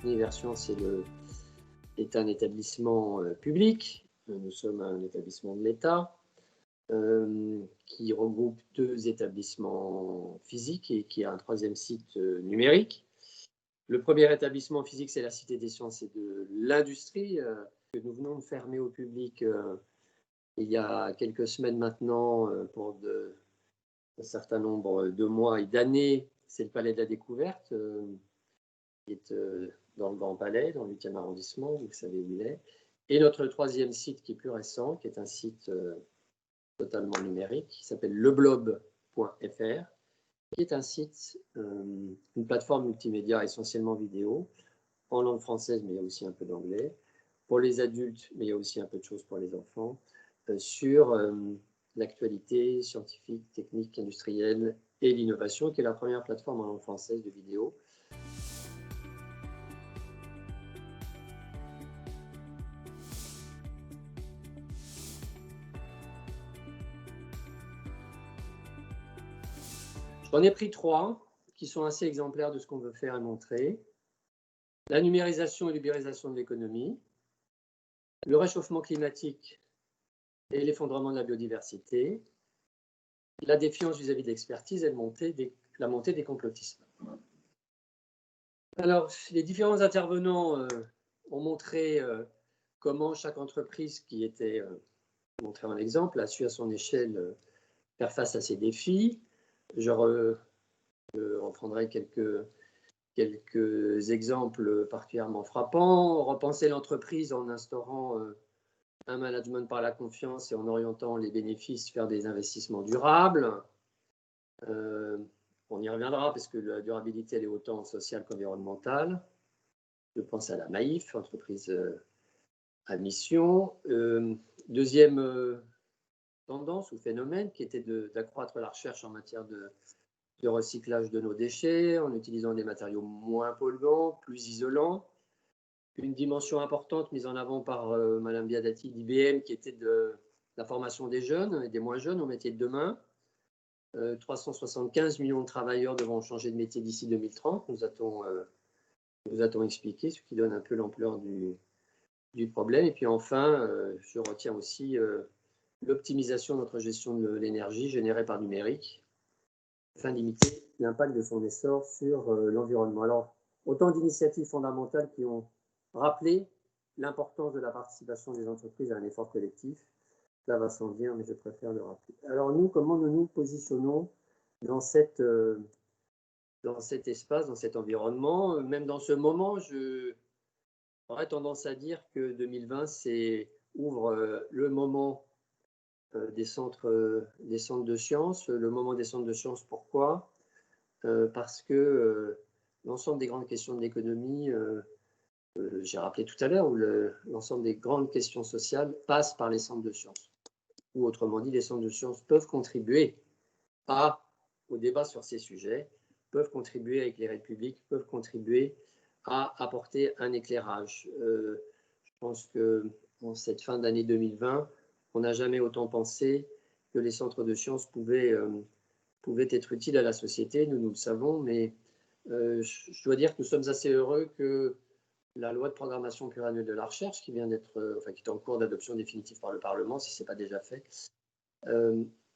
Universcience est un établissement public. Nous sommes un établissement de l'État qui regroupe 2 établissements physiques et qui a un 3e site numérique. Le premier établissement physique, c'est la Cité des Sciences et de l'Industrie, que nous venons de fermer au public il y a quelques semaines maintenant pour un certain nombre de mois et d'années. C'est le Palais de la Découverte, qui est dans le Grand Palais, dans le 8e arrondissement, vous savez où il est. Et notre 3e site, qui est plus récent, qui est un site totalement numérique, qui s'appelle leblob.fr, qui est un site, une plateforme multimédia essentiellement vidéo, en langue française, mais il y a aussi un peu d'anglais, pour les adultes, mais il y a aussi un peu de choses pour les enfants, sur l'actualité scientifique, technique, industrielle et l'innovation, qui est la première plateforme en langue française de vidéo. J'en ai pris 3 qui sont assez exemplaires de ce qu'on veut faire et montrer. La numérisation et l'ubérisation de l'économie, le réchauffement climatique et l'effondrement de la biodiversité, la défiance vis-à-vis de l'expertise et la montée des complotismes. Alors, les différents intervenants ont montré comment chaque entreprise qui était montrée en exemple a su à son échelle faire face à ces défis. Je reprendrai quelques exemples particulièrement frappants. Repenser l'entreprise en instaurant un management par la confiance et en orientant les bénéfices vers des investissements durables. On y reviendra parce que la durabilité, elle est autant sociale qu'environnementale. Je pense à la Maïf, entreprise à mission. Deuxième tendance ou phénomène qui était d'accroître la recherche en matière de recyclage de nos déchets en utilisant des matériaux moins polluants, plus isolants. Une dimension importante mise en avant par Madame Biadati d'IBM qui était de la formation des jeunes et des moins jeunes au métier de demain. 375 millions de travailleurs devront changer de métier d'ici 2030, nous a-t-on expliqué, ce qui donne un peu l'ampleur du problème. Et puis enfin, je retiens aussi l'optimisation de notre gestion de l'énergie générée par numérique, afin de limiter l'impact de son essor sur l'environnement. Alors, autant d'initiatives fondamentales qui ont rappelé l'importance de la participation des entreprises à un effort collectif. Ça va sans dire, mais je préfère le rappeler. Alors nous, comment nous nous positionnons dans cet espace, dans cet environnement? Même dans ce moment, j'aurais tendance à dire que 2020 ouvre le moment des centres de sciences. Le moment des centres de sciences, pourquoi? Parce que l'ensemble des grandes questions de l'économie, j'ai rappelé tout à l'heure, où l'ensemble des grandes questions sociales passent par les centres de sciences. Ou autrement dit, les centres de sciences peuvent contribuer au débat sur ces sujets, peuvent contribuer à éclairer le public, peuvent contribuer à apporter un éclairage. Je pense qu'en cette fin d'année 2020, on n'a jamais autant pensé que les centres de sciences pouvaient être utiles à la société, nous le savons, mais je dois dire que nous sommes assez heureux que la loi de programmation pluriannuelle de la recherche, qui vient d'être, qui est en cours d'adoption définitive par le Parlement, si ce n'est pas déjà fait,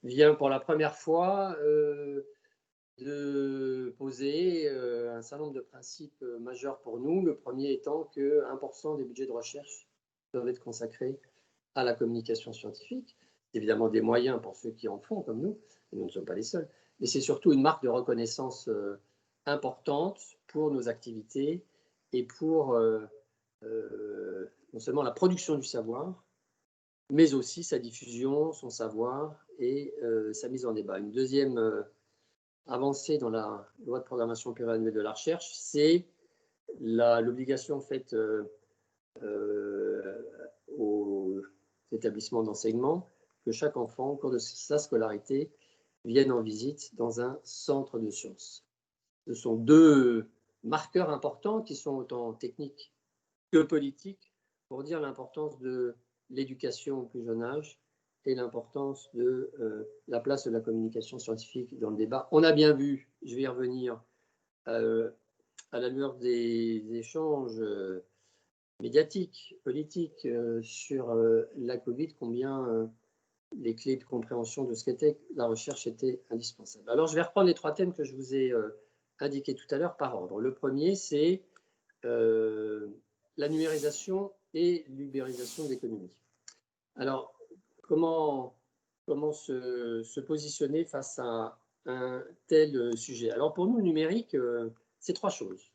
vient pour la première fois de poser un certain nombre de principes majeurs pour nous. Le premier étant que 1% des budgets de recherche doivent être consacrés à la communication scientifique. C'est évidemment des moyens pour ceux qui en font, comme nous, et nous ne sommes pas les seuls, mais c'est surtout une marque de reconnaissance importante pour nos activités et pour non seulement la production du savoir, mais aussi sa diffusion, son savoir et sa mise en débat. Une deuxième avancée dans la loi de programmation pluriannuelle de la recherche, c'est l'obligation faite aux établissements d'enseignement que chaque enfant, au cours de sa scolarité, vienne en visite dans un centre de sciences. Ce sont 2 marqueurs importants qui sont autant techniques que politiques pour dire l'importance de l'éducation au plus jeune âge et l'importance de la place de la communication scientifique dans le débat. On a bien vu, je vais y revenir, à la lueur des échanges médiatiques, politiques sur la Covid, combien les clés de compréhension de ce qu'était la recherche étaient indispensables. Alors, je vais reprendre les 3 thèmes que je vous ai indiqués tout à l'heure par ordre. Le premier, c'est la numérisation et l'ubérisation de l'économie. Alors, comment se positionner face à un tel sujet? Alors, pour nous, le numérique, c'est 3 choses.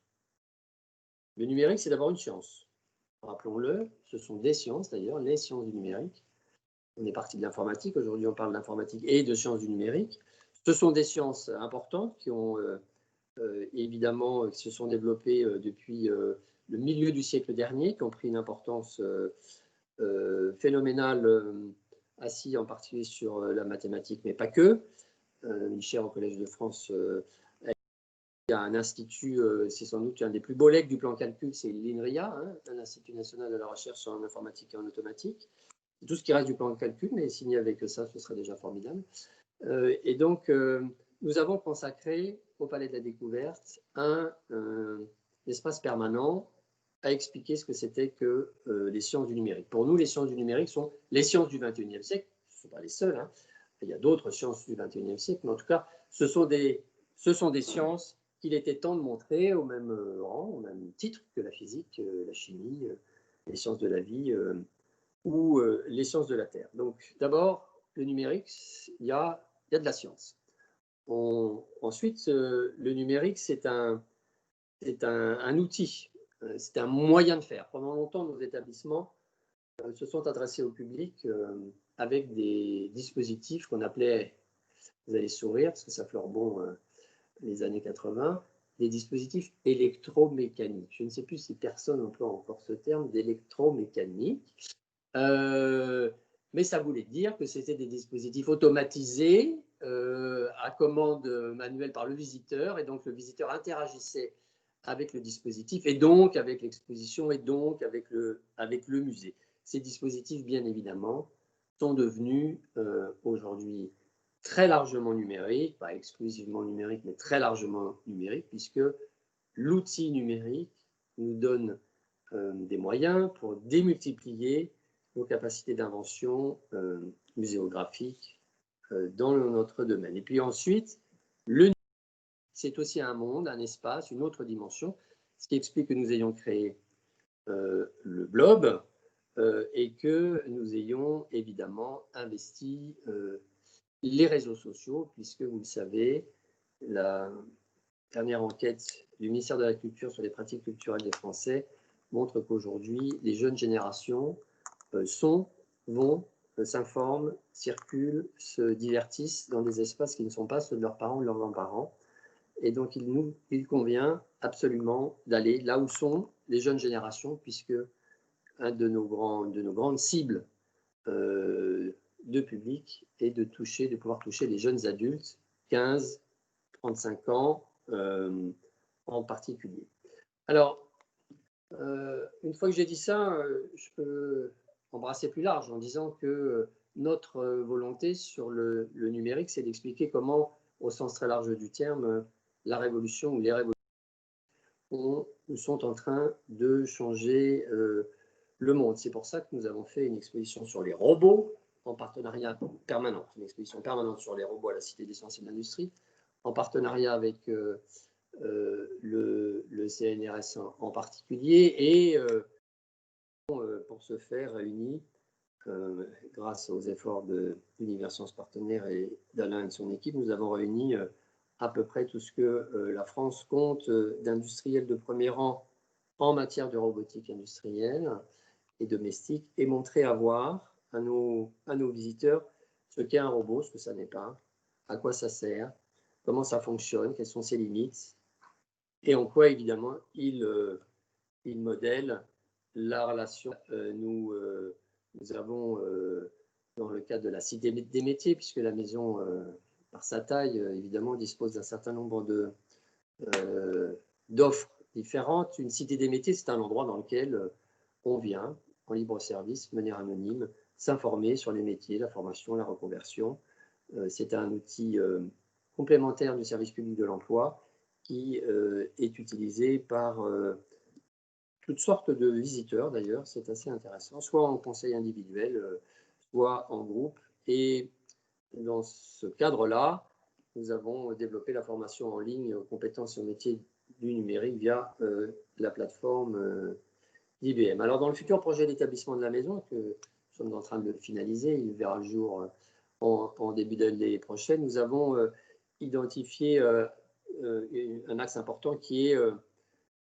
Le numérique, c'est d'abord une science. Rappelons-le, ce sont des sciences d'ailleurs, les sciences du numérique. On est parti de l'informatique, aujourd'hui on parle d'informatique et de sciences du numérique. Ce sont des sciences importantes qui ont évidemment qui se sont développées depuis le milieu du siècle dernier, qui ont pris une importance phénoménale, assis en particulier sur la mathématique, mais pas que. Michel, au Collège de France, il y a un institut, c'est sans doute un des plus beaux legs du plan calcul, c'est l'INRIA, hein, l'Institut national de la recherche en informatique et en automatique. Tout ce qui reste du plan de calcul, mais signé avec ça, ce serait déjà formidable. Et donc, nous avons consacré au Palais de la Découverte un espace permanent à expliquer ce que c'était que les sciences du numérique. Pour nous, les sciences du numérique sont les sciences du XXIe siècle. Ce ne sont pas les seules, hein. Il y a d'autres sciences du XXIe siècle, mais en tout cas, ce sont des sciences qu'il était temps de montrer au même rang, au même titre que la physique, la chimie, les sciences de la vie ou les sciences de la Terre. Donc, d'abord, le numérique, il y a de la science. Ensuite, le numérique, c'est un outil, c'est un moyen de faire. Pendant longtemps, nos établissements se sont adressés au public avec des dispositifs qu'on appelait, vous allez sourire parce que ça fleure bon les années 80, des dispositifs électromécaniques. Je ne sais plus si personne emploie encore ce terme d'électromécanique. Mais ça voulait dire que c'était des dispositifs automatisés à commande manuelle par le visiteur, et donc le visiteur interagissait avec le dispositif, et donc avec l'exposition, et donc avec le musée. Ces dispositifs, bien évidemment, sont devenus aujourd'hui très largement numériques, pas exclusivement numériques, mais très largement numériques, puisque l'outil numérique nous donne des moyens pour démultiplier nos capacités d'invention muséographique dans notre domaine. Et puis ensuite, c'est aussi un monde, un espace, une autre dimension, ce qui explique que nous ayons créé le blob et que nous ayons évidemment investi les réseaux sociaux, puisque vous le savez, la dernière enquête du ministère de la Culture sur les pratiques culturelles des Français montre qu'aujourd'hui, les jeunes générations s'informent, circulent, se divertissent dans des espaces qui ne sont pas ceux de leurs parents ou de leurs grands-parents. Et donc, il convient absolument d'aller là où sont les jeunes générations, puisque un de nos grandes cibles de public est de pouvoir toucher les jeunes adultes, 15-35 ans en particulier. Alors, une fois que j'ai dit ça, je peux embrasser plus large en disant que notre volonté sur le numérique, c'est d'expliquer comment, au sens très large du terme, la révolution ou les révolutions sont en train de changer le monde. C'est pour ça que nous avons fait une exposition sur les robots en partenariat permanent, une exposition permanente sur les robots à la Cité des sciences et de l'industrie, en partenariat avec le CNRS en particulier, et pour ce faire réunis, grâce aux efforts de l'Univers Sciences Partenaires et d'Alain et de son équipe, nous avons réuni à peu près tout ce que la France compte d'industriels de premier rang en matière de robotique industrielle et domestique, et montrer à voir à nos visiteurs ce qu'est un robot, ce que ça n'est pas, à quoi ça sert, comment ça fonctionne, quelles sont ses limites, et en quoi, évidemment, il modèle la relation. Nous avons, dans le cadre de la Cité des métiers, puisque la maison, par sa taille, évidemment, dispose d'un certain nombre d'offres différentes. Une Cité des métiers, c'est un endroit dans lequel on vient, en libre service, de manière anonyme, s'informer sur les métiers, la formation, la reconversion. C'est un outil complémentaire du service public de l'emploi, qui est utilisé par toutes sortes de visiteurs d'ailleurs, c'est assez intéressant, soit en conseil individuel, soit en groupe. Et dans ce cadre-là, nous avons développé la formation en ligne aux compétences et aux métiers du numérique via la plateforme d'IBM. Alors dans le futur projet d'établissement de la maison, que nous sommes en train de finaliser, il verra le jour en début d'année prochaine, nous avons identifié un axe important qui est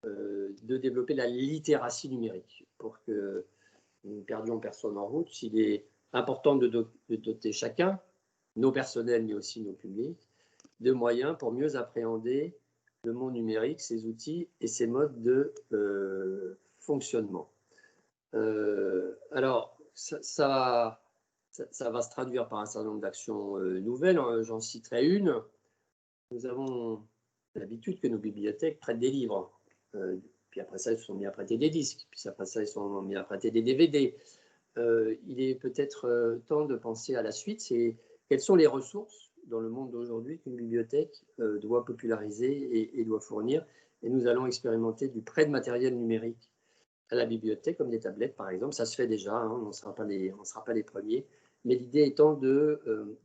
de développer la littératie numérique pour que nous ne perdions personne en route. Il est important de doter chacun, nos personnels mais aussi nos publics, de moyens pour mieux appréhender le monde numérique, ses outils et ses modes de fonctionnement. Alors, ça va se traduire par un certain nombre d'actions nouvelles. J'en citerai une. Nous avons l'habitude que nos bibliothèques prêtent des livres. Puis après ça, ils se sont mis à prêter des disques. Puis après ça, ils se sont mis à prêter des DVD. Il est peut-être temps de penser à la suite. C'est quelles sont les ressources dans le monde d'aujourd'hui qu'une bibliothèque doit populariser et doit fournir. Et nous allons expérimenter du prêt de matériel numérique à la bibliothèque, comme des tablettes par exemple. Ça se fait déjà, hein, on ne sera pas les premiers. Mais l'idée étant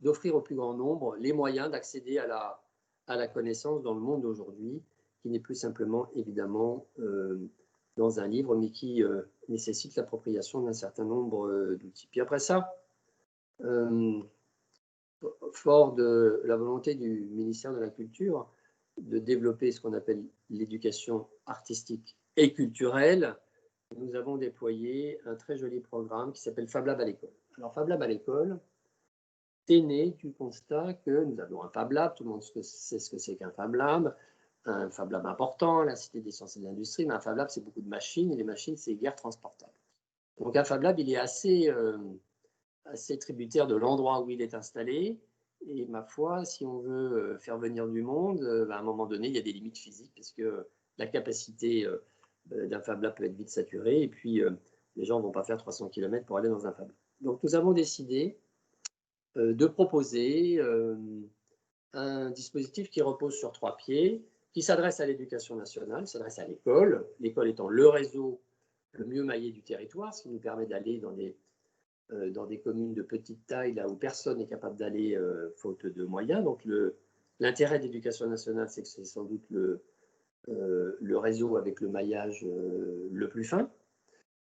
d'offrir au plus grand nombre les moyens d'accéder à la connaissance dans le monde d'aujourd'hui, qui n'est plus simplement, évidemment, dans un livre, mais qui nécessite l'appropriation d'un certain nombre d'outils. Puis après ça, fort de la volonté du ministère de la Culture de développer ce qu'on appelle l'éducation artistique et culturelle, nous avons déployé un très joli programme qui s'appelle Fab Lab à l'école. Alors Fab Lab à l'école est né du constat que nous avons un Fab Lab, tout le monde sait ce que c'est qu'un Fab Lab, un Fab Lab important, la Cité des sciences et de l'industrie, mais un Fab Lab, c'est beaucoup de machines, et les machines, c'est guère transportable. Donc un Fab Lab, il est assez tributaire de l'endroit où il est installé, et ma foi, si on veut faire venir du monde, à un moment donné, il y a des limites physiques, parce que la capacité d'un Fab Lab peut être vite saturée, et puis les gens ne vont pas faire 300 km pour aller dans un Fab Lab. Donc nous avons décidé de proposer un dispositif qui repose sur 3 pieds, qui s'adresse à l'éducation nationale, s'adresse à l'école étant le réseau le mieux maillé du territoire, ce qui nous permet d'aller dans des communes de petite taille, là où personne n'est capable d'aller faute de moyens. Donc l'intérêt de l'éducation nationale, c'est que c'est sans doute le réseau avec le maillage le plus fin.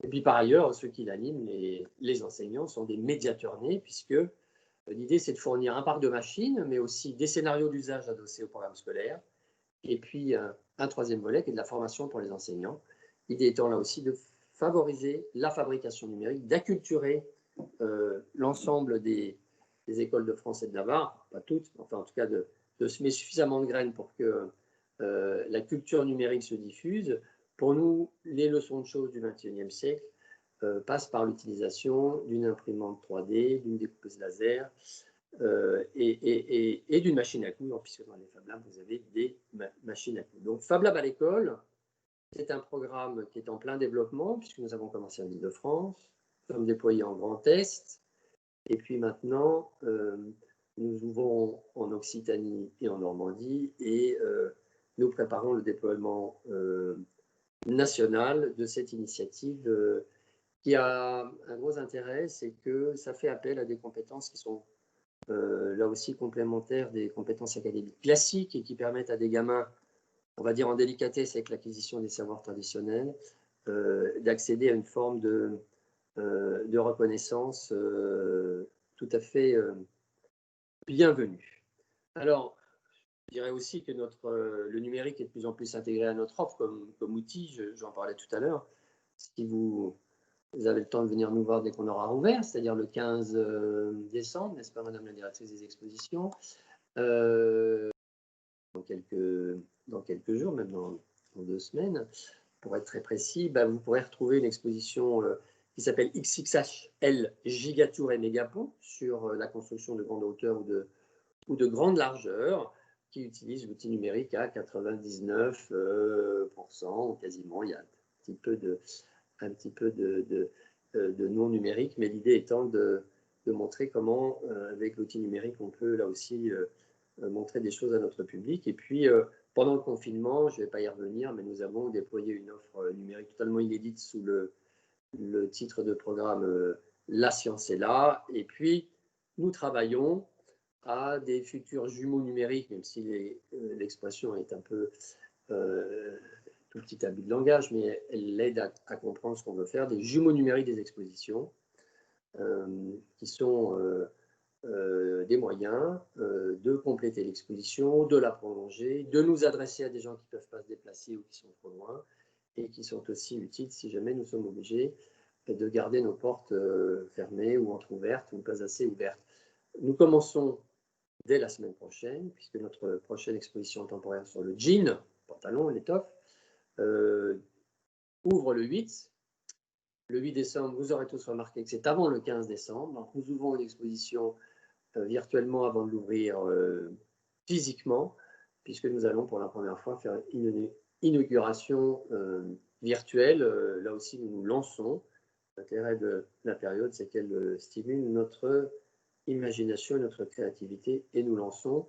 Et puis par ailleurs, ceux qui l'animent, les enseignants, sont des médiateurs nés, puisque l'idée, c'est de fournir un parc de machines, mais aussi des scénarios d'usage adossés au programme scolaire, et puis un troisième volet qui est de la formation pour les enseignants. L'idée étant là aussi de favoriser la fabrication numérique, d'acculturer l'ensemble des écoles de France et de Navarre, pas toutes, enfin en tout cas de semer suffisamment de graines pour que la culture numérique se diffuse. Pour nous, les leçons de choses du XXIe siècle passent par l'utilisation d'une imprimante 3D, d'une découpeuse laser et d'une machine à coudre, puisque dans les Fab Labs, vous avez des machines à coudre. Donc Fab Lab à l'école, c'est un programme qui est en plein développement, puisque nous avons commencé en Île-de-France, nous sommes déployés en Grand Est, et puis maintenant, nous ouvrons en Occitanie et en Normandie, et nous préparons le déploiement national de cette initiative qui a un gros intérêt, c'est que ça fait appel à des compétences qui sont là aussi complémentaires des compétences académiques classiques et qui permettent à des gamins, on va dire en délicatesse avec l'acquisition des savoirs traditionnels, d'accéder à une forme de reconnaissance tout à fait bienvenue. Alors, je dirais aussi que le numérique est de plus en plus intégré à notre offre comme outil, j'en parlais tout à l'heure. Si vous avez le temps de venir nous voir dès qu'on aura rouvert, c'est-à-dire le 15 décembre, n'est-ce pas, Madame la directrice des expositions, dans quelques jours, même dans 2 semaines, pour être très précis, vous pourrez retrouver une exposition qui s'appelle XXHL Gigatour et Mégapont sur la construction de grande hauteur ou de grande largeur, qui utilise l'outil numérique à 99%, quasiment. Il y a un petit peu de non numérique, mais l'idée étant de montrer comment, avec l'outil numérique, on peut là aussi montrer des choses à notre public. Et puis, Pendant le confinement, je ne vais pas y revenir, mais nous avons déployé une offre numérique totalement inédite sous le titre de programme La science est là. Et puis, nous travaillons à des futurs jumeaux numériques, même si l'expression est un peu tout petit abus de langage, mais elle aide à comprendre ce qu'on veut faire, des jumeaux numériques des expositions, qui sont des moyens de compléter l'exposition, de la prolonger, de nous adresser à des gens qui ne peuvent pas se déplacer ou qui sont trop loin, et qui sont aussi utiles si jamais nous sommes obligés de garder nos portes fermées ou entrouvertes ou pas assez ouvertes. Nous commençons dès la semaine prochaine, puisque notre prochaine exposition temporaire sur le jean, pantalon, l'étoffe, ouvre le 8. Le 8 décembre, vous aurez tous remarqué que c'est avant le 15 décembre. Donc nous ouvrons une exposition virtuellement avant de l'ouvrir physiquement, puisque nous allons pour la première fois faire une inauguration virtuelle. Là aussi, nous nous lançons. L'intérêt de la période, c'est qu'elle stimule notre imagination et notre créativité, et nous lançons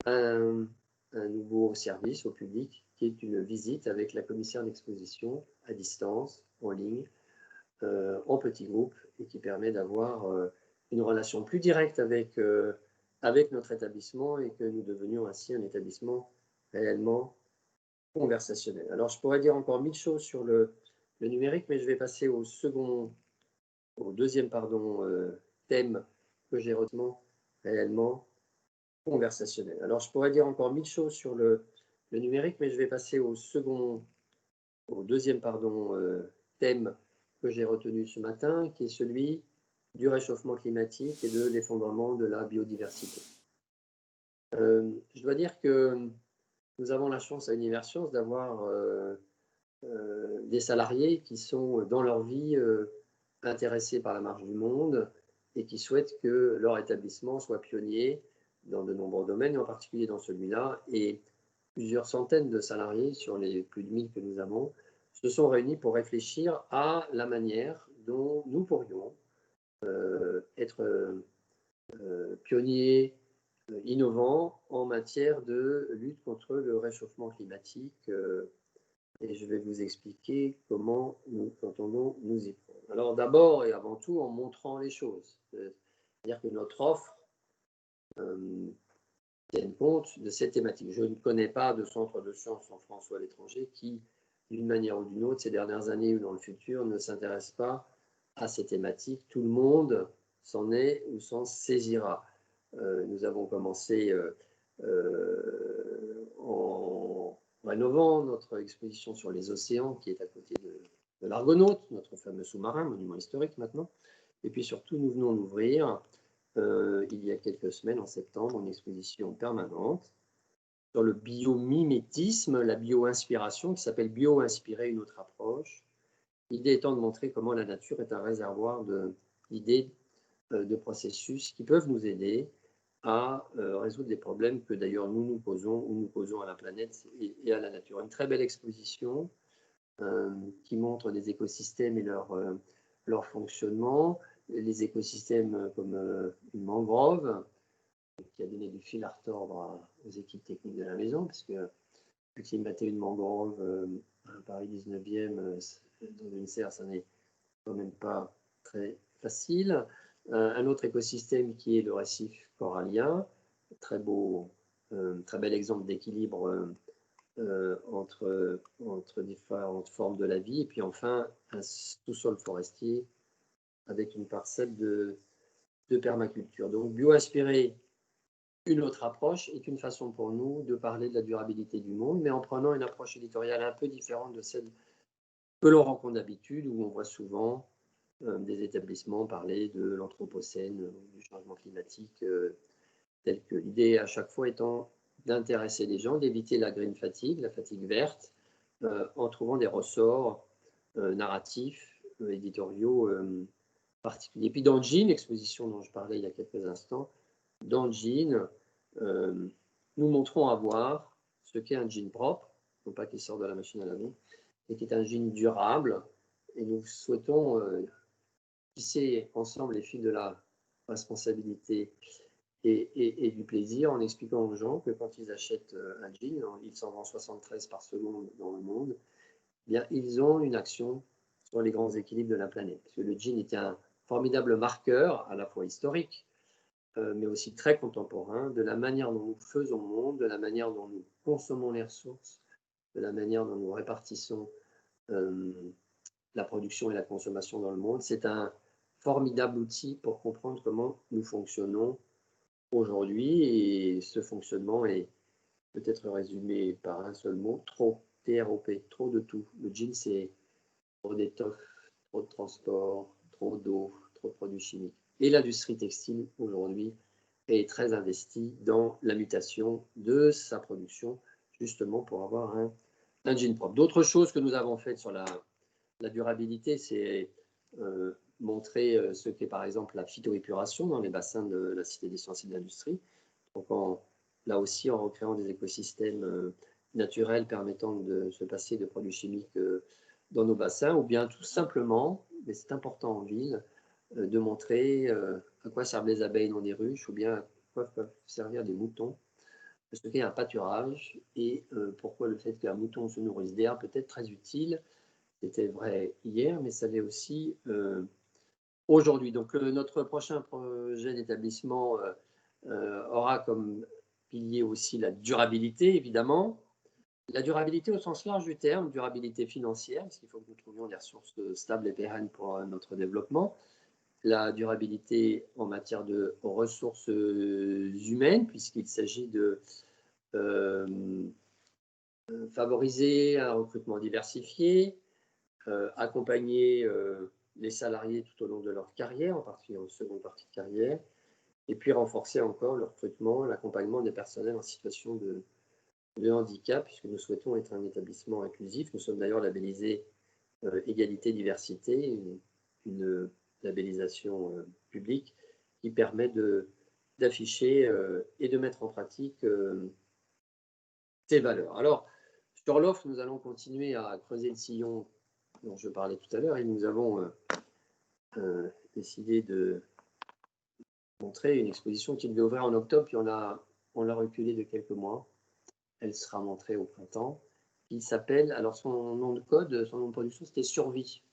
un nouveau service au public qui est une visite avec la commissaire d'exposition à distance, en ligne, en petits groupes, et qui permet d'avoir une relation plus directe avec notre établissement, et que nous devenions ainsi un établissement réellement conversationnel. Alors, je pourrais dire encore 1000 choses sur le numérique, mais je vais passer au deuxième thème que j'ai retenu, réellement conversationnel. Alors, je pourrais dire encore 1000 choses sur le numérique, mais je vais passer au deuxième thème que j'ai retenu ce matin, qui est celui du réchauffement climatique et de l'effondrement de la biodiversité. Je dois dire que nous avons la chance à Universcience d'avoir des salariés qui sont dans leur vie intéressés par la marche du monde et qui souhaitent que leur établissement soit pionnier dans de nombreux domaines, et en particulier dans celui-là. Et plusieurs centaines de salariés, sur les plus de 1000 que nous avons, se sont réunis pour réfléchir à la manière dont nous pourrions être pionniers, innovants en matière de lutte contre le réchauffement climatique. Et je vais vous expliquer comment nous entendons nous y prendre. Alors d'abord et avant tout en montrant les choses. C'est-à-dire que notre offre tienne compte de cette thématique. Je ne connais pas de centre de sciences en France ou à l'étranger qui, d'une manière ou d'une autre, ces dernières années ou dans le futur, ne s'intéresse pas à ces thématiques. Tout le monde s'en est ou s'en saisira. Nous avons commencé en rénovant notre exposition sur les océans, qui est à côté de l'Argonaute, notre fameux sous-marin, monument historique maintenant. Et puis surtout, nous venons d'ouvrir il y a quelques semaines, en septembre, une exposition permanente sur le biomimétisme, la bio-inspiration, qui s'appelle Bio-inspirer une autre approche. L'idée étant de montrer comment la nature est un réservoir d'idées, de processus qui peuvent nous aider à résoudre des problèmes que d'ailleurs nous posons à la planète et à la nature. Une très belle exposition qui montre des écosystèmes et leur fonctionnement. Les écosystèmes comme une mangrove, qui a donné du fil à retordre aux équipes techniques de la maison, parce que acclimater une mangrove à Paris 19e dans une serre, ça n'est quand même pas très facile. Un autre écosystème qui est le récif corallien, très bel exemple d'équilibre entre différentes formes de la vie. Et puis enfin, un sous-sol forestier avec une parcelle de permaculture. Donc, bio-inspirer une autre approche est une façon pour nous de parler de la durabilité du monde, mais en prenant une approche éditoriale un peu différente de celle que l'on rencontre d'habitude, où on voit souvent des établissements parler de l'anthropocène, du changement climatique, tel que l'idée à chaque fois étant d'intéresser les gens, d'éviter la green fatigue, la fatigue verte, en trouvant des ressorts narratifs, éditoriaux particuliers. Et puis dans le jean, l'exposition dont je parlais il y a quelques instants, dans le jean, nous montrons à voir ce qu'est un jean propre, non pas qu'il sort de la machine à laver, et qui est un jean durable. Et nous souhaitons tisser ensemble les fils de la responsabilité et du plaisir en expliquant aux gens que quand ils achètent un jean, ils s'en vendent 73 par seconde dans le monde, eh bien, ils ont une action sur les grands équilibres de la planète. Parce que le jean était un formidable marqueur, à la fois historique, mais aussi très contemporain, de la manière dont nous faisons le monde, de la manière dont nous consommons les ressources, de la manière dont nous répartissons la production et la consommation dans le monde. C'est un formidable outil pour comprendre comment nous fonctionnons aujourd'hui, et ce fonctionnement est peut-être résumé par un seul mot: trop, T-R-O-P, trop de tout. Le jean, c'est trop d'étoffes, trop de transport, trop d'eau, trop de produits chimiques. Et l'industrie textile, aujourd'hui, est très investie dans la mutation de sa production, justement pour avoir un jean propre. D'autres choses que nous avons faites sur la durabilité, c'est montrer ce qu'est par exemple la phytoépuration dans les bassins de la Cité des sciences et de l'industrie. Donc là aussi, en recréant des écosystèmes naturels permettant de se passer de produits chimiques dans nos bassins, ou bien tout simplement, mais c'est important en ville, de montrer à quoi servent les abeilles dans des ruches, ou bien à quoi peuvent servir des moutons, ce qu'est un pâturage, et pourquoi le fait qu'un mouton se nourrisse d'air peut être très utile. C'était vrai hier, mais ça l'est aussi aujourd'hui. Donc notre prochain projet d'établissement aura comme pilier aussi la durabilité, évidemment. La durabilité au sens large du terme, durabilité financière, parce qu'il faut que nous trouvions des ressources stables et pérennes pour notre développement. La durabilité en matière de ressources humaines, puisqu'il s'agit de favoriser un recrutement diversifié, accompagner les salariés tout au long de leur carrière, en particulier en seconde partie de carrière, et puis renforcer encore le recrutement, l'accompagnement des personnels en situation de handicap, puisque nous souhaitons être un établissement inclusif. Nous sommes d'ailleurs labellisés Égalité Diversité, une labellisation publique qui permet d'afficher et de mettre en pratique ces valeurs. Alors, sur l'offre, nous allons continuer à creuser le sillon dont je parlais tout à l'heure, et nous avons décidé de montrer une exposition qui devait ouvrir en octobre, puis on l'a reculée de quelques mois. Elle sera montrée au printemps. Il s'appelle, alors son nom de code, son nom de production, c'était Survie.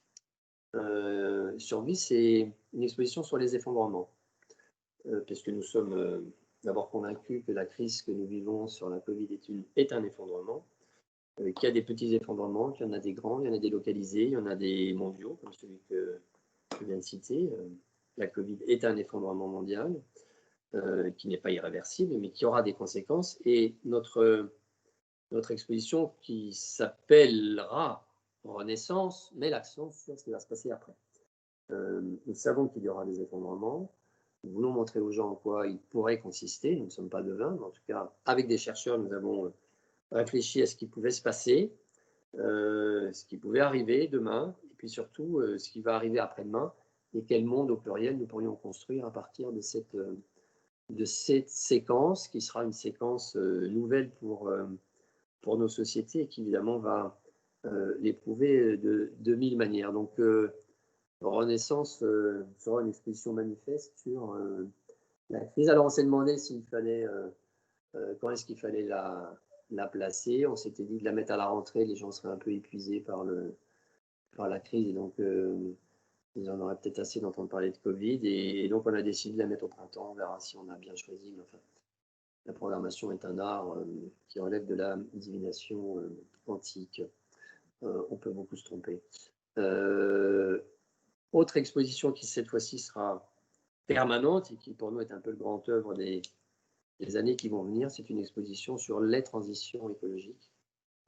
Survie, c'est une exposition sur les effondrements, parce que nous sommes d'abord convaincus que la crise que nous vivons sur la Covid est un effondrement, qu'il y a des petits effondrements, qu'il y en a des grands, il y en a des localisés, il y en a des mondiaux, comme celui que je viens de citer. La Covid est un effondrement mondial qui n'est pas irréversible, mais qui aura des conséquences. Et notre exposition, qui s'appellera Renaissance, met l'accent sur ce qui va se passer après. Nous savons qu'il y aura des effondrements. Nous voulons montrer aux gens en quoi ils pourraient consister. Nous ne sommes pas devins, mais en tout cas, avec des chercheurs, nous avons réfléchi à ce qui pouvait se passer, ce qui pouvait arriver demain, et puis surtout ce qui va arriver après-demain, et quel monde au pluriel nous pourrions construire à partir de cette séquence, qui sera une séquence nouvelle pour nos sociétés, et qui évidemment va l'éprouver de mille manières. Donc, Renaissance sera une exposition manifeste sur la crise. Alors, on s'est demandé s'il fallait, quand est-ce qu'il fallait la placer. On s'était dit de la mettre à la rentrée, les gens seraient un peu épuisés par la crise, et donc ils en auraient peut-être assez d'entendre parler de Covid, et donc on a décidé de la mettre au printemps. On verra si on a bien choisi, mais enfin, la programmation est un art qui relève de la divination antique. On peut beaucoup se tromper. Autre exposition qui cette fois-ci sera permanente, et qui pour nous est un peu le grand œuvre des années qui vont venir, c'est une exposition sur les transitions écologiques.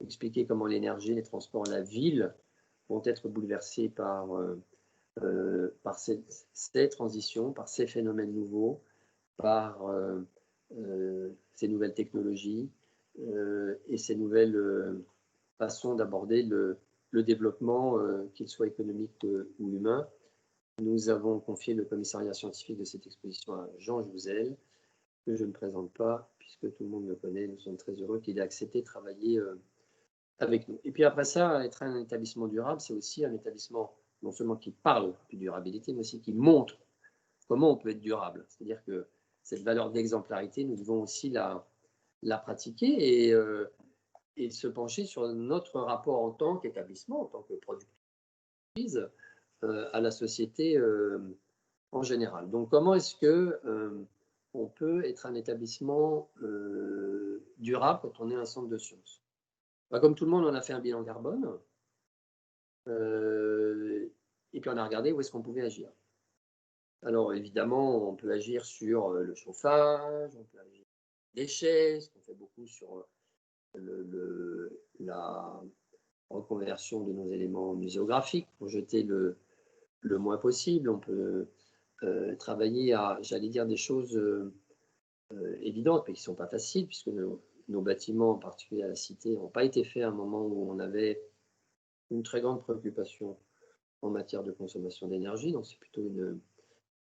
Expliquer comment l'énergie, les transports, la ville vont être bouleversés par ces transitions, par ces phénomènes nouveaux, par ces nouvelles technologies et ces nouvelles façons d'aborder le développement, qu'il soit économique ou humain. Nous avons confié le commissariat scientifique de cette exposition à Jean Jouzel, que je ne présente pas puisque tout le monde le connaît. Nous sommes très heureux qu'il ait accepté de travailler avec nous. Et puis après ça, être un établissement durable, c'est aussi un établissement non seulement qui parle de durabilité, mais aussi qui montre comment on peut être durable. C'est-à-dire que cette valeur d'exemplarité, nous devons aussi la pratiquer et se pencher sur notre rapport en tant qu'établissement, en tant que productrice, à la société en général. Donc, comment est-ce que on peut être un établissement durable quand on est un centre de sciences? Comme tout le monde, on a fait un bilan carbone et puis on a regardé où est-ce qu'on pouvait agir. Alors évidemment, on peut agir sur le chauffage, on peut agir sur les déchets, ce qu'on fait beaucoup sur la reconversion de nos éléments muséographiques pour jeter le moins possible. On peut travailler à, j'allais dire, des choses évidentes, mais qui ne sont pas faciles, puisque nos bâtiments, en particulier à la Cité, n'ont pas été faits à un moment où on avait une très grande préoccupation en matière de consommation d'énergie. Donc c'est plutôt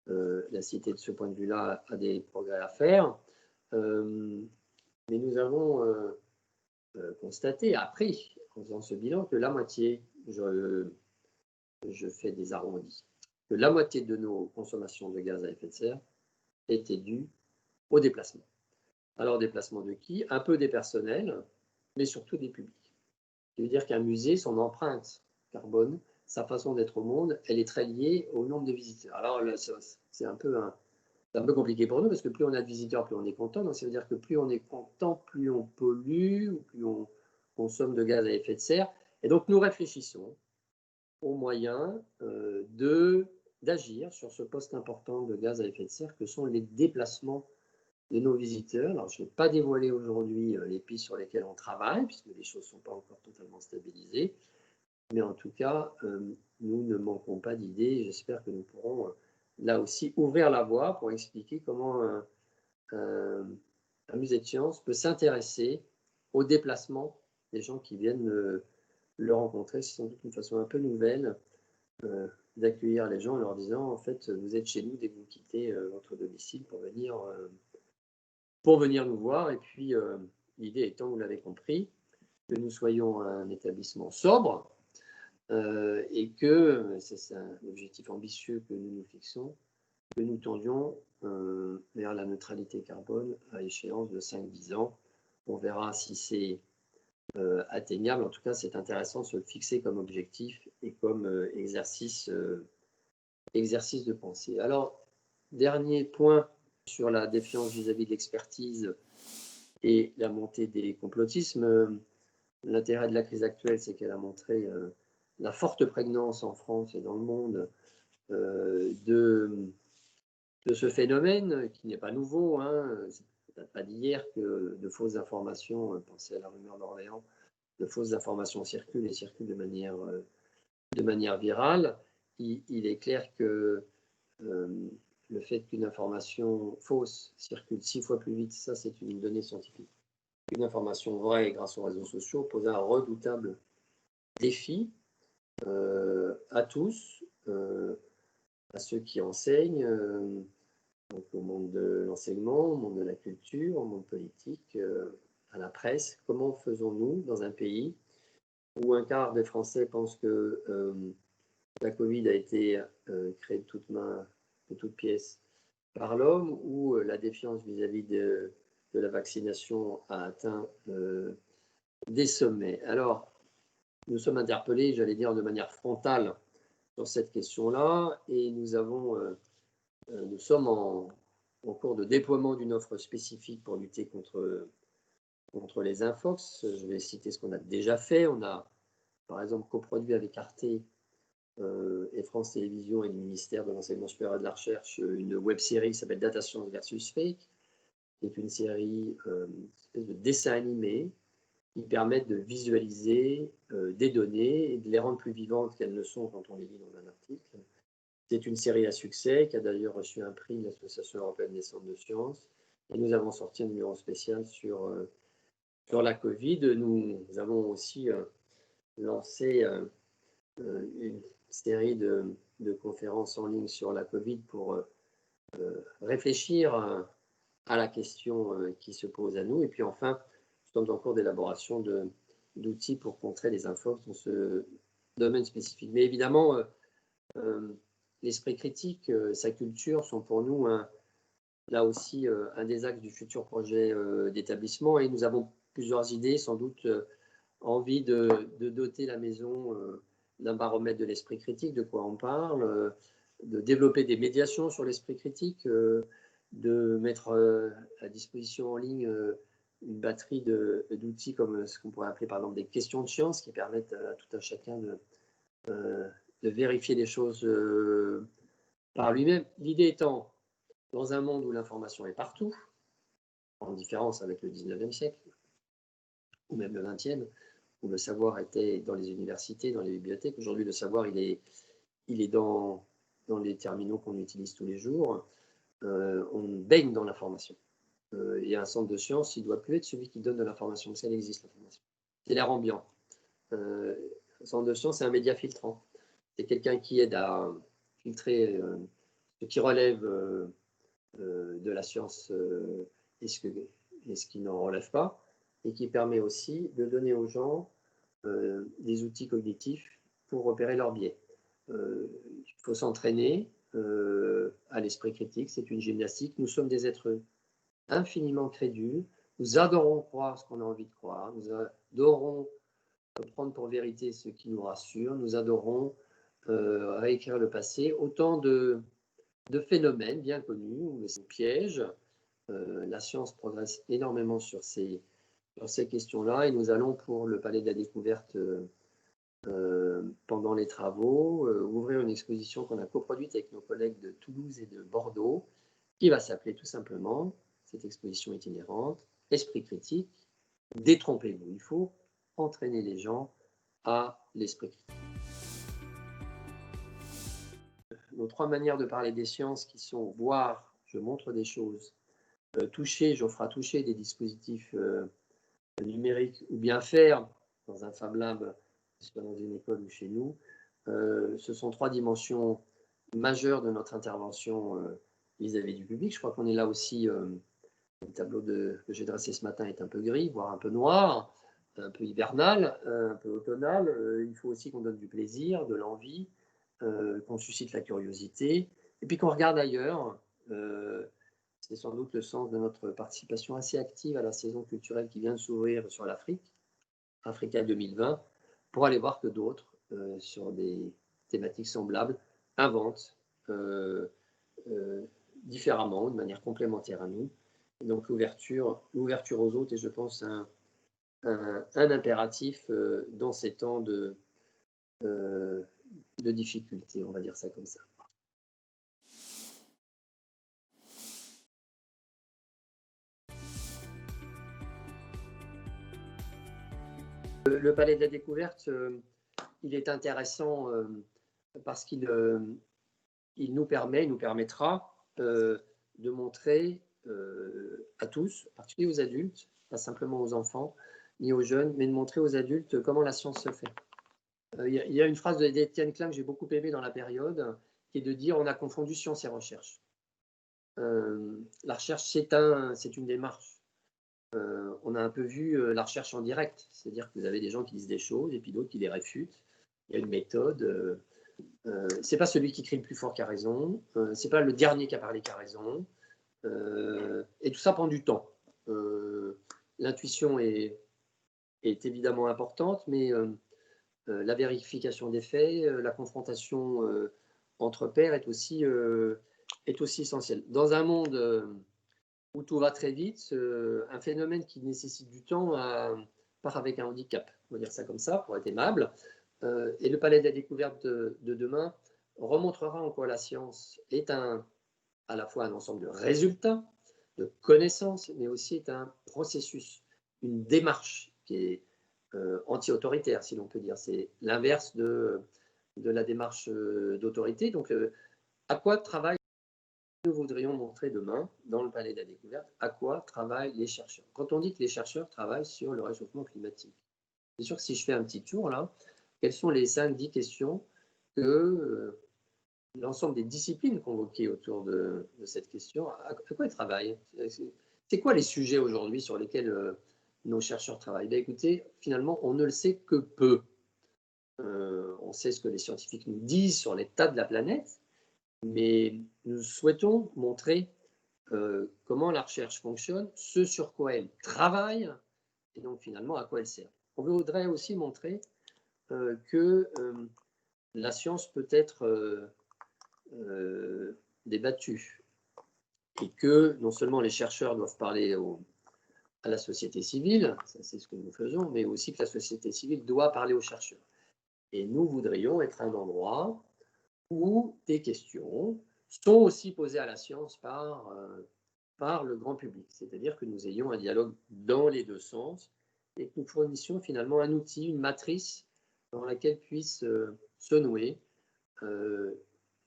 la Cité, de ce point de vue-là, a des progrès à faire. Mais nous avons constaté, appris, en faisant ce bilan, que la moitié, je fais des arrondis, que la moitié de nos consommations de gaz à effet de serre étaient dues au déplacement. Alors, déplacement de qui? Un peu des personnels, mais surtout des publics. Ce qui veut dire qu'un musée, son empreinte carbone, sa façon d'être au monde, elle est très liée au nombre de visiteurs. Alors là, c'est un peu compliqué pour nous, parce que plus on a de visiteurs, plus on est content. Donc ça veut dire que plus on est content, plus on pollue, ou plus on consomme de gaz à effet de serre. Et donc nous réfléchissons aux moyens d'agir sur ce poste important de gaz à effet de serre que sont les déplacements de nos visiteurs. Alors je ne vais pas dévoiler aujourd'hui les pistes sur lesquelles on travaille, puisque les choses ne sont pas encore totalement stabilisées. Mais en tout cas, nous ne manquons pas d'idées. J'espère que nous pourrons là aussi ouvrir la voie pour expliquer comment un musée de sciences peut s'intéresser au déplacement des gens qui viennent le rencontrer. C'est sans doute une façon un peu nouvelle d'accueillir les gens en leur disant, en fait, vous êtes chez nous dès que vous quittez votre domicile pour venir nous voir. Et puis, l'idée étant, vous l'avez compris, que nous soyons un établissement sobre et que, c'est un objectif ambitieux que nous nous fixons, que nous tendions vers la neutralité carbone à échéance de 5-10 ans. On verra si c'est atteignable. En tout cas, c'est intéressant de se le fixer comme objectif et comme exercice de pensée. Alors, dernier point sur la défiance vis-à-vis de l'expertise et la montée des complotismes. L'intérêt de la crise actuelle, c'est qu'elle a montré la forte prégnance en France et dans le monde de ce phénomène qui n'est pas nouveau. C'est peut-être pas d'hier que de fausses informations, pensez à la rumeur d'Orléans, de fausses informations circulent et circulent de manière virale. Il est clair que le fait qu'une information fausse circule 6 fois plus vite, ça c'est une donnée scientifique. Une information vraie grâce aux réseaux sociaux pose un redoutable défi à tous, à ceux qui enseignent, donc au monde de l'enseignement, au monde de la culture, au monde politique, à la presse. Comment faisons-nous dans un pays où un quart des Français pensent que la Covid a été créée de toutes mains, de toutes pièces par l'homme, où la défiance vis-à-vis de la vaccination a atteint des sommets. Alors, nous sommes interpellés, j'allais dire, de manière frontale sur cette question-là, et nous sommes en cours de déploiement d'une offre spécifique pour lutter contre les infox. Je vais citer ce qu'on a déjà fait. On a, par exemple, coproduit avec Arte et France Télévisions et le ministère de l'Enseignement supérieur et de la Recherche une web-série qui s'appelle Data Science versus Fake, qui est une série de dessins animés qui permettent de visualiser des données et de les rendre plus vivantes qu'elles ne sont quand on les lit dans un article. C'est une série à succès qui a d'ailleurs reçu un prix de l'Association européenne des centres de sciences. Et nous avons sorti un numéro spécial sur la Covid. Nous avons aussi lancé une série de conférences en ligne sur la Covid pour réfléchir à la question qui se pose à nous. Et puis enfin, nous sommes en cours d'élaboration d'outils pour contrer les infox dans ce domaine spécifique. Mais évidemment, l'esprit critique, sa culture sont pour nous là aussi un des axes du futur projet d'établissement. Et nous avons plusieurs idées, sans doute envie de doter la maison d'un baromètre de l'esprit critique, de quoi on parle, de développer des médiations sur l'esprit critique, de mettre à disposition en ligne une batterie d'outils comme ce qu'on pourrait appeler par exemple des questions de science qui permettent à tout un chacun de vérifier les choses par lui-même. L'idée étant, dans un monde où l'information est partout, en différence avec le 19e siècle, ou même le 20e, où le savoir était dans les universités, dans les bibliothèques. Aujourd'hui, le savoir, il est dans les terminaux qu'on utilise tous les jours. On baigne dans l'information. Et un centre de science, il ne doit plus être celui qui donne de l'information, parce qu'elle existe, l'information. C'est l'air ambiant. Un centre de science, c'est un média filtrant. C'est quelqu'un qui aide à filtrer ce qui relève de la science et ce qui n'en relève pas, et qui permet aussi de donner aux gens des outils cognitifs pour repérer leurs biais. Il faut s'entraîner à l'esprit critique, c'est une gymnastique. Nous sommes des êtres infiniment crédules, nous adorons croire ce qu'on a envie de croire, nous adorons prendre pour vérité ce qui nous rassure, nous adorons réécrire le passé, autant de phénomènes bien connus, où c'est un piège. La science progresse énormément sur ces questions-là, et nous allons pour le Palais de la Découverte pendant les travaux ouvrir une exposition qu'on a coproduite avec nos collègues de Toulouse et de Bordeaux, qui va s'appeler tout simplement, cette exposition itinérante, Esprit critique, détrompez-vous. Il faut entraîner les gens à l'esprit critique. Nos trois manières de parler des sciences qui sont voir, je montre des choses, toucher, j'offre à toucher des dispositifs numériques, ou bien faire dans un Fab Lab, soit dans une école ou chez nous. Ce sont trois dimensions majeures de notre intervention vis-à-vis du public. Je crois qu'on est là aussi, le tableau que j'ai dressé ce matin est un peu gris, voire un peu noir, un peu hivernal, un peu automnal. Il faut aussi qu'on donne du plaisir, de l'envie, qu'on suscite la curiosité, et puis qu'on regarde ailleurs. C'est sans doute le sens de notre participation assez active à la saison culturelle qui vient de s'ouvrir sur l'Afrique, Africa 2020, pour aller voir que d'autres, sur des thématiques semblables, inventent différemment, de manière complémentaire à nous. Et donc l'ouverture aux autres est, je pense, un impératif dans ces temps de difficultés, on va dire ça comme ça. Le Palais de la Découverte, il est intéressant parce qu'il nous permettra de montrer à tous, en particulier aux adultes, pas simplement aux enfants ni aux jeunes, mais de montrer aux adultes comment la science se fait. Il y a une phrase d'Étienne Klein que j'ai beaucoup aimée dans la période, qui est de dire: on a confondu science et recherche. La recherche, c'est une démarche. On a un peu vu la recherche en direct, c'est-à-dire que vous avez des gens qui disent des choses et puis d'autres qui les réfutent. Il y a une méthode. C'est pas celui qui crie le plus fort qui a raison. C'est pas le dernier qui a parlé qui a raison. Et tout ça prend du temps. L'intuition est évidemment importante, mais la vérification des faits, la confrontation entre pairs est aussi essentielle. Dans un monde où tout va très vite, un phénomène qui nécessite du temps part avec un handicap, on va dire ça comme ça, pour être aimable. Et le Palais de la Découverte de demain remontrera en quoi la science est à la fois un ensemble de résultats, de connaissances, mais aussi est un processus, une démarche qui est anti-autoritaire, si l'on peut dire. C'est l'inverse de la démarche d'autorité. Donc, à quoi travaillent, nous voudrions montrer demain, dans le Palais de la Découverte, à quoi travaillent les chercheurs. Quand on dit que les chercheurs travaillent sur le réchauffement climatique, c'est sûr que si je fais un petit tour là, quelles sont les 5-10 questions que l'ensemble des disciplines convoquées autour de cette question, à quoi elles travaillent? C'est quoi les sujets aujourd'hui sur lesquels nos chercheurs travaillent? Ben, écoutez, finalement, on ne le sait que peu. On sait ce que les scientifiques nous disent sur l'état de la planète, mais nous souhaitons montrer comment la recherche fonctionne, ce sur quoi elle travaille, et donc finalement à quoi elle sert. On voudrait aussi montrer que la science peut être débattue, et que non seulement les chercheurs doivent parler à la société civile, ça c'est ce que nous faisons, mais aussi que la société civile doit parler aux chercheurs. Et nous voudrions être un endroit où des questions sont aussi posées à la science par le grand public. C'est-à-dire que nous ayons un dialogue dans les deux sens et que nous fournissions finalement un outil, une matrice dans laquelle puissent se nouer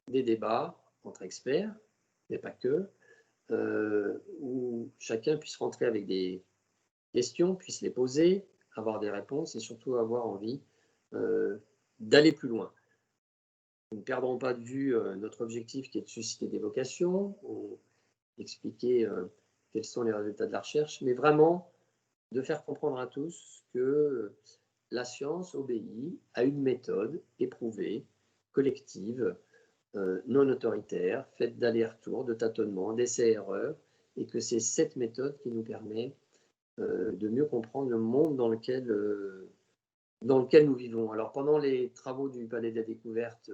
des débats entre experts, mais pas que, où chacun puisse rentrer avec des questions, puisse les poser, avoir des réponses et surtout avoir envie d'aller plus loin. Nous ne perdrons pas de vue notre objectif qui est de susciter des vocations, expliquer quels sont les résultats de la recherche, mais vraiment de faire comprendre à tous que la science obéit à une méthode éprouvée, collective, non autoritaire, faite d'aller-retour, de tâtonnements, d'essais-erreurs, et que c'est cette méthode qui nous permet de mieux comprendre le monde dans lequel nous vivons. Alors pendant les travaux du Palais de la Découverte,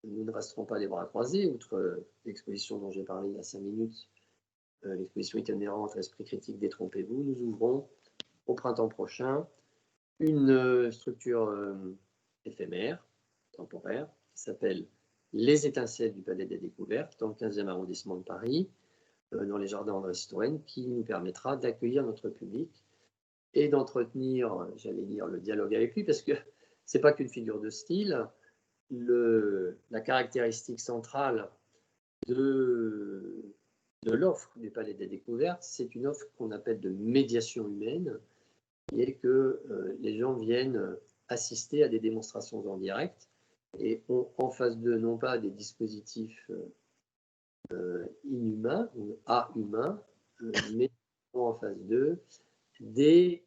nous ne resterons pas les bras croisés, outre l'exposition dont j'ai parlé il y a 5 minutes, l'exposition itinérante Esprit critique, détrompez-vous. Nous ouvrons au printemps prochain une structure éphémère, temporaire, qui s'appelle Les Étincelles du Palais des Découvertes, dans le 15e arrondissement de Paris, dans les jardins André Citroën, qui nous permettra d'accueillir notre public et d'entretenir, j'allais dire, le dialogue avec lui, parce que ce n'est pas qu'une figure de style. La caractéristique centrale de l'offre du Palais des Découvertes, c'est une offre qu'on appelle de médiation humaine, qui est que les gens viennent assister à des démonstrations en direct et ont en face d'eux non pas des dispositifs inhumains ou ahumains, mais ont en face d'eux des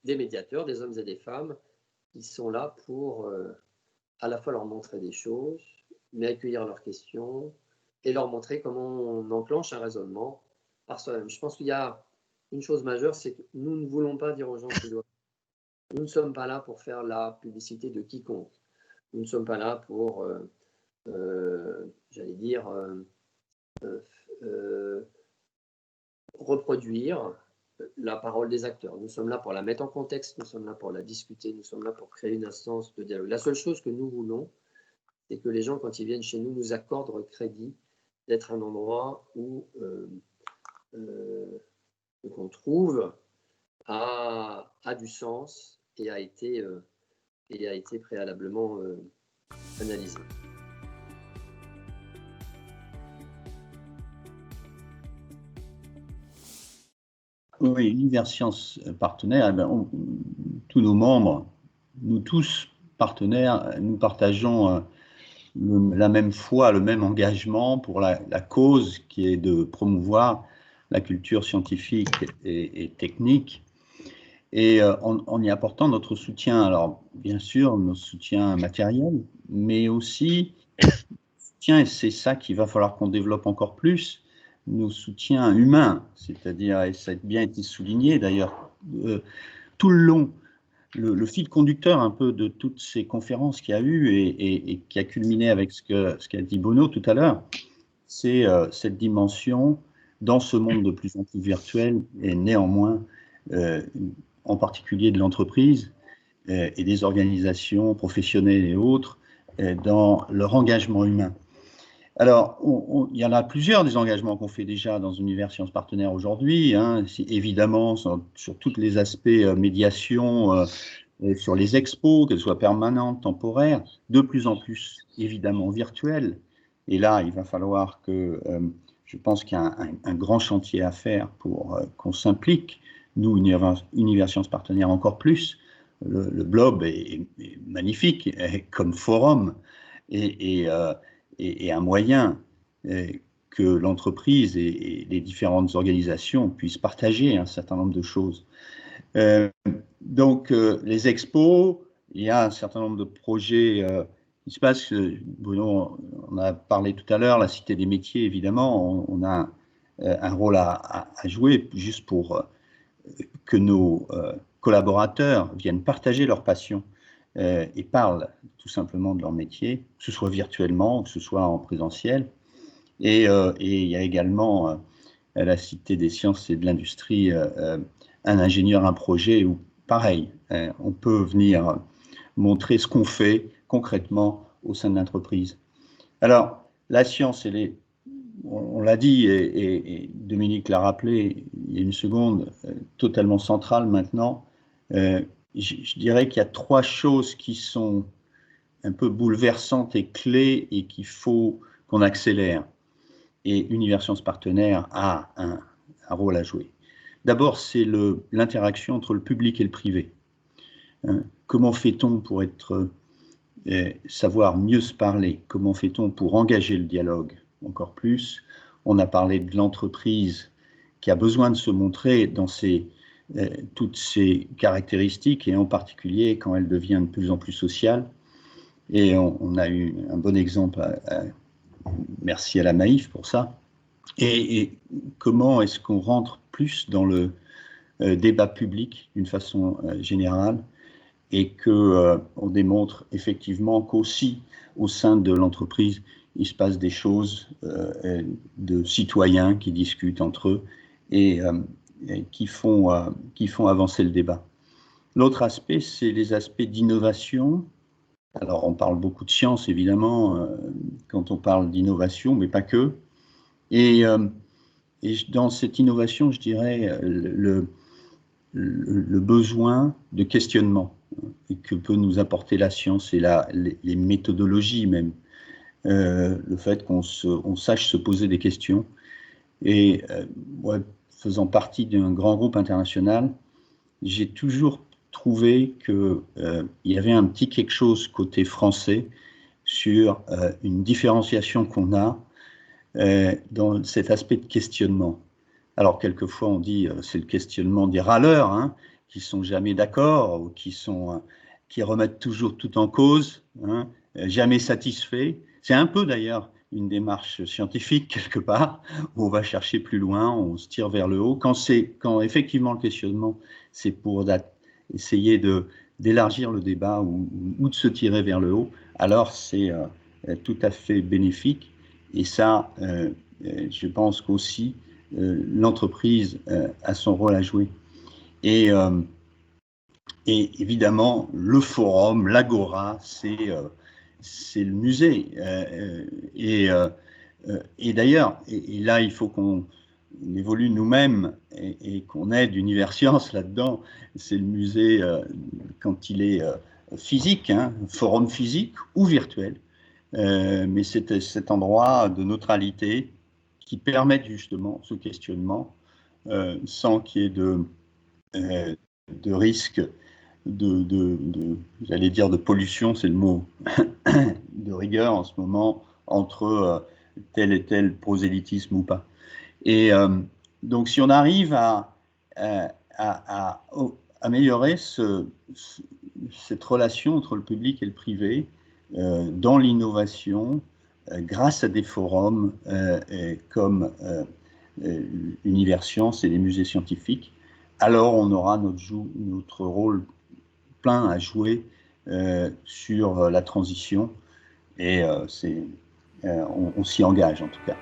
médiateurs, des hommes et des femmes qui sont là pour à la fois leur montrer des choses, mais accueillir leurs questions et leur montrer comment on enclenche un raisonnement par soi-même. Je pense qu'il y a une chose majeure, c'est que nous ne voulons pas dire aux gens qu'ils doivent. Nous ne sommes pas là pour faire la publicité de quiconque. Nous ne sommes pas là pour, j'allais dire, reproduire la parole des acteurs. Nous sommes là pour la mettre en contexte, nous sommes là pour la discuter, nous sommes là pour créer une instance de dialogue. La seule chose que nous voulons, c'est que les gens, quand ils viennent chez nous, nous accordent le crédit d'être un endroit où qu'on trouve a du sens et a été préalablement analysé. Oui, Univers Sciences partenaire, tous nos membres, nous tous partenaires, nous partageons la même foi, le même engagement pour la cause qui est de promouvoir la culture scientifique et technique, et en y apportant notre soutien, alors bien sûr notre soutien matériel, mais aussi soutien, et c'est ça qu'il va falloir qu'on développe encore plus, nos soutiens humains, c'est-à-dire, et ça a bien été souligné d'ailleurs, tout le long, le fil conducteur un peu de toutes ces conférences qu'il y a eu et qui a culminé avec ce qu'a dit Bono tout à l'heure, c'est cette dimension dans ce monde de plus en plus virtuel et néanmoins, en particulier de l'entreprise et des organisations professionnelles et autres, dans leur engagement humain. Alors, il y en a plusieurs des engagements qu'on fait déjà dans Univers Sciences Partenaires aujourd'hui, hein, évidemment sur tous les aspects médiation, sur les expos, qu'elles soient permanentes, temporaires, de plus en plus évidemment virtuelles. Et là, il va falloir que, je pense qu'il y a un grand chantier à faire pour qu'on s'implique, nous, Univers Sciences Partenaires, encore plus. Le Blob est magnifique comme forum et un moyen que l'entreprise et les différentes organisations puissent partager un certain nombre de choses. Donc, les expos, il y a un certain nombre de projets qui se passent. Bruno, on a parlé tout à l'heure, la Cité des métiers, évidemment. On a un rôle à jouer, juste pour que nos collaborateurs viennent partager leur passion et parlent tout simplement de leur métier, que ce soit virtuellement, que ce soit en présentiel. Et il y a également à la Cité des sciences et de l'industrie un ingénieur, un projet où, pareil, on peut venir montrer ce qu'on fait concrètement au sein de l'entreprise. Alors, la science, on l'a dit, et Dominique l'a rappelé il y a une seconde, totalement centrale maintenant. Je dirais qu'il y a 3 choses qui sont un peu bouleversantes et clés et qu'il faut qu'on accélère. Et Universcience Partenaires a un rôle à jouer. D'abord, c'est l'interaction entre le public et le privé. Comment fait-on pour savoir mieux se parler? Comment fait-on pour engager le dialogue encore plus? On a parlé de l'entreprise qui a besoin de se montrer dans toutes ses caractéristiques, et en particulier quand elle devient de plus en plus sociale. Et on a eu un bon exemple, merci à la Maïf pour ça. Et comment est-ce qu'on rentre plus dans le débat public d'une façon générale, et qu'on démontre effectivement qu'aussi au sein de l'entreprise, il se passe des choses de citoyens qui discutent entre eux et qui font avancer le débat. L'autre aspect, c'est les aspects d'innovation. Alors, on parle beaucoup de science, évidemment, quand on parle d'innovation, mais pas que. Et dans cette innovation, je dirais le besoin de questionnement que peut nous apporter la science et les méthodologies même. Le fait qu'on sache se poser des questions. Et moi, faisant partie d'un grand groupe international, j'ai toujours trouvé qu'il y avait un petit quelque chose côté français sur une différenciation qu'on a dans cet aspect de questionnement. Alors, quelquefois, on dit c'est le questionnement des râleurs, hein, qui sont jamais d'accord, ou qui remettent toujours tout en cause, hein, jamais satisfaits. C'est un peu d'ailleurs une démarche scientifique quelque part, où on va chercher plus loin, on se tire vers le haut. Quand effectivement le questionnement, c'est pour essayer d'élargir le débat ou de se tirer vers le haut, alors c'est tout à fait bénéfique. Et ça, je pense qu'aussi, l'entreprise a son rôle à jouer. Et évidemment, le forum, l'agora, c'est le musée. Et d'ailleurs, et là, il faut qu'on évolue nous-mêmes et qu'on aide Universcience là-dedans. C'est le musée quand il est physique, hein, forum physique ou virtuel. Mais c'est cet endroit de neutralité qui permet justement ce questionnement sans qu'il y ait de risque j'allais dire de pollution, c'est le mot de rigueur en ce moment, entre tel et tel prosélytisme ou pas. Et donc si on arrive à améliorer cette relation entre le public et le privé dans l'innovation, grâce à des forums comme Universcience et les musées scientifiques, alors on aura notre rôle plein à jouer sur la transition, et on s'y engage en tout cas.